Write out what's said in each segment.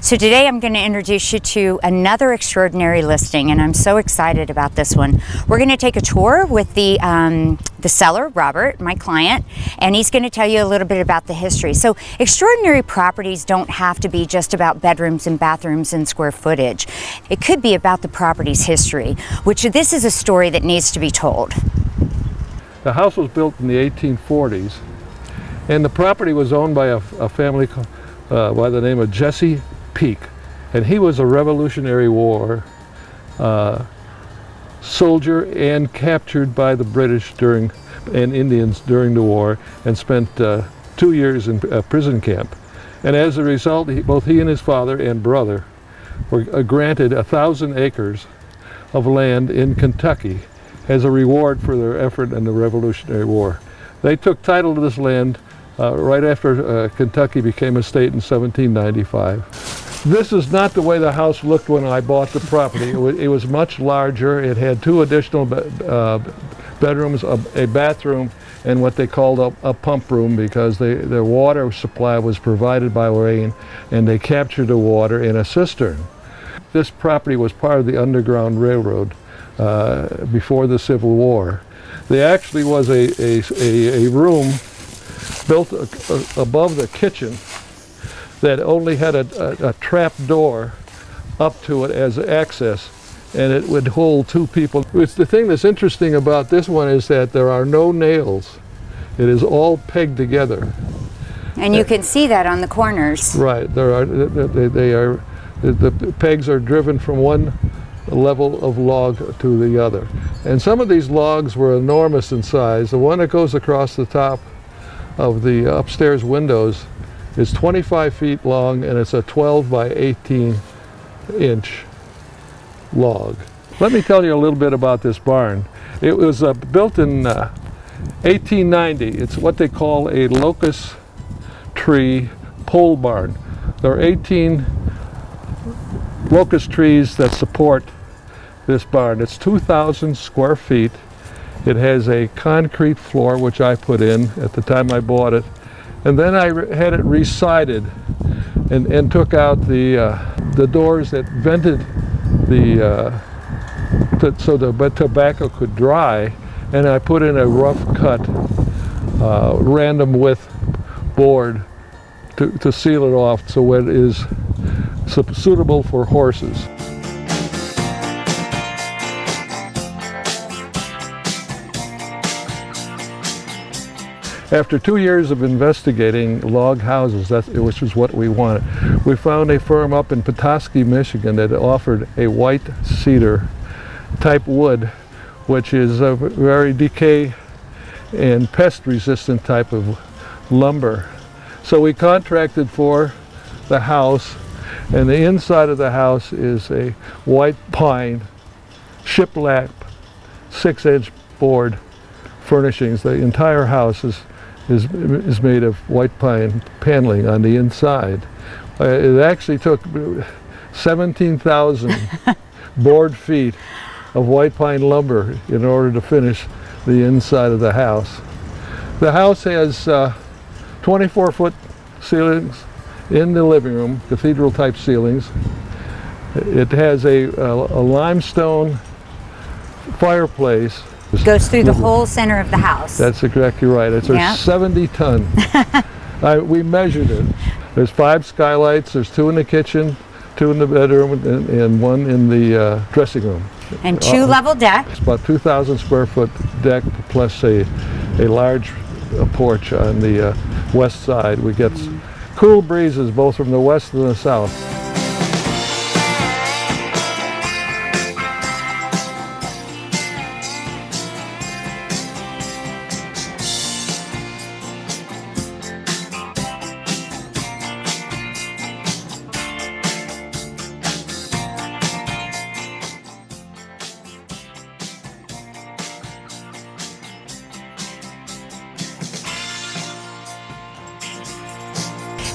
So today I'm going to introduce you to another extraordinary listing, and I'm so excited about this one. We're going to take a tour with the seller, Robert, my client, and he's going to tell you a little bit about the history. So extraordinary properties don't have to be just about bedrooms and bathrooms and square footage. It could be about the property's history, which this is a story that needs to be told. The house was built in the 1840s, and the property was owned by a family by the name of Jesse Peak, and he was a Revolutionary War soldier and captured by the British and Indians during the war, and spent 2 years in a prison camp. And as a result, both he and his father and brother were granted 1,000 acres of land in Kentucky as a reward for their effort in the Revolutionary War. They took title to this land right after Kentucky became a state in 1795. This is not the way the house looked when I bought the property. It was much larger. It had 2 additional bedrooms, a bathroom, and what they called a pump room, because their water supply was provided by rain, and they captured the water in a cistern. This property was part of the Underground Railroad before the Civil War. There actually was a room built above the kitchen that only had a trap door up to it as access, and it would hold 2 people. The thing that's interesting about this one is that there are no nails. It is all pegged together. And you can see that on the corners. Right. The pegs are driven from one level of log to the other. And some of these logs were enormous in size. The one that goes across the top of the upstairs windows is 25 feet long, and it's a 12 by 18 inch log. Let me tell you a little bit about this barn. It was built in 1890. It's what they call a locust tree pole barn. There are 18 locust trees that support this barn. It's 2,000 square feet. It has a concrete floor, which I put in at the time I bought it, and then I had it resided and took out the doors that vented so the tobacco could dry, and I put in a rough cut random width board to seal it off so it is suitable for horses. After 2 years of investigating log houses, which is what we wanted, we found a firm up in Petoskey, Michigan that offered a white cedar type wood, which is a very decay and pest resistant type of lumber. So we contracted for the house, and the inside of the house is a white pine shiplap 6-inch board furnishings. The entire house is made of white pine paneling on the inside. It actually took 17,000 board feet of white pine lumber in order to finish the inside of the house. The house has 24-foot ceilings in the living room, cathedral type ceilings. It has a limestone fireplace. Goes through the whole center of the house. That's exactly right. It's 70 ton. We measured it. There's 5 skylights. There's 2 in the kitchen, 2 in the bedroom, and 1 in the dressing room. And 2 level deck. It's about 2,000 square foot deck plus a large porch on the west side. We get cool breezes both from the west and the south.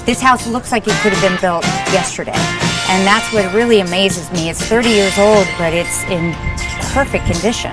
This house looks like it could have been built yesterday, and that's what really amazes me. It's 30 years old, but it's in perfect condition.